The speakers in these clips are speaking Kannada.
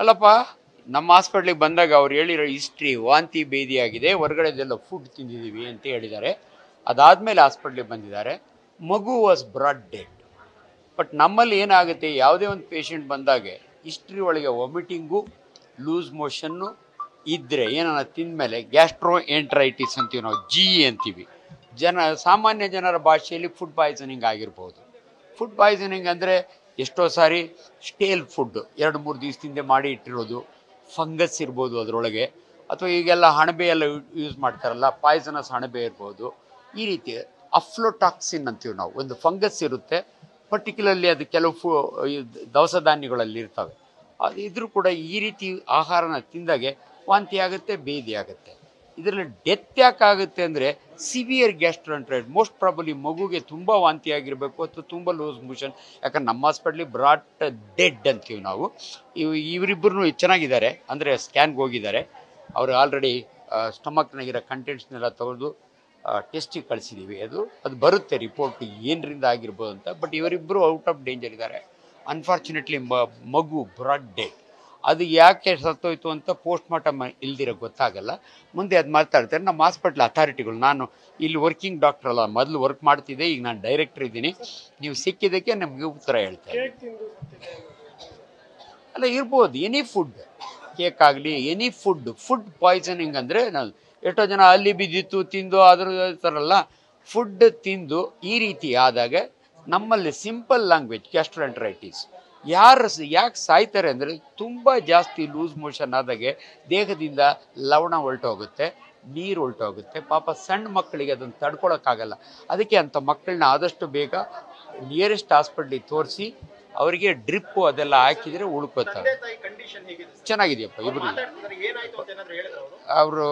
ಅಲ್ಲಪ್ಪ, ನಮ್ಮ ಹಾಸ್ಪಿಟ್ಲಿಗೆ ಬಂದಾಗ ಅವ್ರು ಹೇಳಿರೋ ಹಿಸ್ಟ್ರಿ ವಾಂತಿ ಭೇದಿ ಆಗಿದೆ, ಹೊರಗಡೆದೆಲ್ಲ ಫುಡ್ ತಿಂದಿದ್ದೀವಿ ಅಂತ ಹೇಳಿದ್ದಾರೆ. ಅದಾದಮೇಲೆ ಹಾಸ್ಪಿಟ್ಲಿಗೆ ಬಂದಿದ್ದಾರೆ. ಮಗು ವಾಸ್ ಬ್ರಾಡ್ ಡೆಡ್. ಬಟ್ ನಮ್ಮಲ್ಲಿ ಏನಾಗುತ್ತೆ, ಯಾವುದೇ ಒಂದು ಪೇಷಂಟ್ ಬಂದಾಗೆ ಹಿಸ್ಟ್ರಿ ಒಳಗೆ ವಾಮಿಟಿಂಗು, ಲೂಸ್ ಮೋಷನ್ನು ಇದ್ದರೆ ಏನಾರ ತಿಂದಮೇಲೆ ಗ್ಯಾಸ್ಟ್ರೋ ಎಂಟ್ರೈಟಿಸ್ ಅಂತೀವಿ ನಾವು, ಅಂತೀವಿ. ಸಾಮಾನ್ಯ ಜನರ ಭಾಷೆಯಲ್ಲಿ ಫುಡ್ ಪಾಯ್ಸನಿಂಗ್ ಆಗಿರ್ಬೋದು. ಫುಡ್ ಪಾಯ್ಸನಿಂಗ್ ಅಂದರೆ ಎಷ್ಟೋ ಸಾರಿ ಸ್ಟೇಲ್ ಫುಡ್ 2-3 ದಿವಸದಿಂದ ಮಾಡಿ ಇಟ್ಟಿರೋದು, ಫಂಗಸ್ ಇರ್ಬೋದು ಅದರೊಳಗೆ, ಅಥವಾ ಈಗೆಲ್ಲ ಅಣಬೆ ಎಲ್ಲ ಯೂಸ್ ಮಾಡ್ತಾರಲ್ಲ, ಪಾಯ್ಸನಸ್ ಅಣಬೆ ಇರ್ಬೋದು. ಈ ರೀತಿ ಅಫ್ಲೋಟಾಕ್ಸಿನ್ ಅಂತೀವಿ ನಾವು, ಒಂದು ಫಂಗಸ್ ಇರುತ್ತೆ, ಪರ್ಟಿಕ್ಯುಲರ್ಲಿ ಅದು ಕೆಲವು ದವಸ ಧಾನ್ಯಗಳಲ್ಲಿ ಇರ್ತವೆ. ಅದು ಇದ್ರೂ ಕೂಡ ಈ ರೀತಿ ಆಹಾರನ ತಿಂದಾಗೆ ವಾಂತಿ ಆಗುತ್ತೆ, ಭೇದಿ ಆಗುತ್ತೆ. ಇದರಲ್ಲಿ ಡೆತ್ ಯಾಕಾಗುತ್ತೆ ಅಂದರೆ ಸಿವಿಯರ್ ಗ್ಯಾಸ್ಟ್ರೋಎಂಟರೈಟಿಸ್. ಮೋಸ್ಟ್ ಪ್ರಾಬಲಿ ಮಗುಗೆ ತುಂಬ ವಾಂತಿ ಆಗಿರಬೇಕು ಅಥವಾ ತುಂಬ ಲೂಸ್ ಮೋಷನ್. ಯಾಕಂದ್ರೆ ನಮ್ಮ ಹಾಸ್ಪಿಟ್ಲಿಗೆ ಬ್ರಾಡ್ ಡೆಡ್ ಅಂತೀವಿ ನಾವು. ಇವರಿಬ್ಬರು ಚೆನ್ನಾಗಿದ್ದಾರೆ, ಅಂದರೆ ಸ್ಕ್ಯಾನ್ಗೆ ಹೋಗಿದ್ದಾರೆ. ಅವರು ಆಲ್ರೆಡಿ ಸ್ಟಮಕ್ನಾಗಿರೋ ಕಂಟೆಂಟ್ಸ್ನೆಲ್ಲ ತೆಗೆದು ಟೆಸ್ಟಿಗೆ ಕಳಿಸಿದ್ದೀವಿ. ಅದು ಬರುತ್ತೆ ರಿಪೋರ್ಟ್ ಏನರಿಂದ ಆಗಿರ್ಬೋದು ಅಂತ. ಬಟ್ ಇವರಿಬ್ಬರು ಔಟ್ ಆಫ್ ಡೇಂಜರ್ ಇದ್ದಾರೆ. ಅನ್ಫಾರ್ಚುನೇಟ್ಲಿ ಮಗು ಬ್ರಾಡ್ ಡೆಡ್. ಅದು ಯಾಕೆ ಸತ್ತೋಯ್ತು ಅಂತ ಪೋಸ್ಟ್ ಮಾರ್ಟಮ್ ಇಲ್ದಿರೋ ಗೊತ್ತಾಗಲ್ಲ. ಮುಂದೆ ಅದು ಮಾತಾಡ್ತಾರೆ ನಮ್ಮ ಹಾಸ್ಪಿಟ್ಲ್ ಅಥಾರಿಟಿಗಳು. ನಾನು ಇಲ್ಲಿ ವರ್ಕಿಂಗ್ ಡಾಕ್ಟರ್ ಅಲ್ಲ, ಮೊದಲು ವರ್ಕ್ ಮಾಡ್ತಿದ್ದೆ, ಈಗ ನಾನು ಡೈರೆಕ್ಟರ್ ಇದ್ದೀನಿ. ನೀವು ಸಿಕ್ಕಿದ್ದಕ್ಕೆ ನಮಗೆ ಉತ್ತರ ಹೇಳ್ತಾರೆ. ಅಲ್ಲ, ಇರ್ಬೋದು ಎನಿ ಫುಡ್, ಕೇಕ್ ಆಗಲಿ, ಎನಿ ಫುಡ್ ಪಾಯ್ಸನಿಂಗ್ ಅಂದರೆ ನಾವು ಎಷ್ಟೋ ಜನ ಅಲ್ಲಿ ಬಿದ್ದಿತ್ತು ತಿಂದು ಅದ್ರ ಥರಲ್ಲ, ಫುಡ್ ತಿಂದು ಈ ರೀತಿ ಆದಾಗ ನಮ್ಮಲ್ಲಿ ಸಿಂಪಲ್ ಲ್ಯಾಂಗ್ವೇಜ್ ಗ್ಯಾಸ್ಟ್ರೋಎಂಟರೈಟಿಸ್. ಯಾಕೆ ಸಾಯ್ತಾರೆ ಅಂದರೆ ತುಂಬ ಜಾಸ್ತಿ ಲೂಸ್ ಮೋಷನ್ ಆದಾಗೆ ದೇಹದಿಂದ ಲವಣ ಹೊರಟೋಗುತ್ತೆ, ನೀರು ಹೊರಟೋಗುತ್ತೆ. ಪಾಪ ಸಣ್ಣ ಮಕ್ಕಳಿಗೆ ಅದನ್ನು ತಡ್ಕೊಳಕ್ಕಾಗಲ್ಲ. ಅದಕ್ಕೆ ಅಂಥ ಮಕ್ಕಳನ್ನ ಆದಷ್ಟು ಬೇಗ ನಿಯರೆಸ್ಟ್ ಹಾಸ್ಪಿಟ್ಲಿಗೆ ತೋರಿಸಿ ಅವರಿಗೆ ಡ್ರಿಪ್ಪು ಅದೆಲ್ಲ ಹಾಕಿದರೆ ಉಳ್ಕೋತಾರೆ. ಚೆನ್ನಾಗಿದೆಯಪ್ಪ ಇಬ್ಬರು. ಅವರು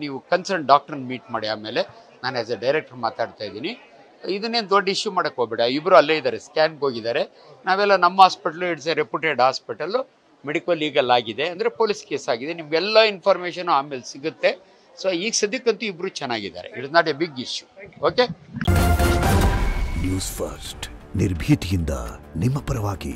ನೀವು ಕನ್ಸರ್ನ್ ಡಾಕ್ಟ್ರನ್ನ ಮೀಟ್ ಮಾಡಿ, ಆಮೇಲೆ ನಾನು ಆ್ಯಸ್ ಎ ಡೈರೆಕ್ಟರ್ ಮಾತಾಡ್ತಾ ಇದ್ದೀನಿ. ಇದನ್ನೇನು ದೊಡ್ಡ ಇಶ್ಯೂ ಮಾಡೋಕ್ಕೆ ಹೋಗ್ಬೇಡ. ಇಬ್ಬರು ಅಲ್ಲೇ ಇದ್ದಾರೆ, ಸ್ಕ್ಯಾನ್ಗೆ ಹೋಗಿದ್ದಾರೆ. ನಾವೆಲ್ಲ ನಮ್ಮ hospital it's A reputed hospital, medical legal ಆಗಿದೆ, ಅಂದರೆ ಪೊಲೀಸ್ ಕೇಸ್ ಆಗಿದೆ. ನಿಮಗೆಲ್ಲ ಇನ್ಫಾರ್ಮೇಷನು ಆಮೇಲೆ ಸಿಗುತ್ತೆ. ಸೊ ಈಗ ಸದ್ಯಕ್ಕಂತೂ ಇಬ್ಬರು ಚೆನ್ನಾಗಿದ್ದಾರೆ. It's not a big issue. Okay. News first, ನಿರ್ಭೀತಿಯಿಂದ ನಿಮ್ಮ ಪರವಾಗಿ.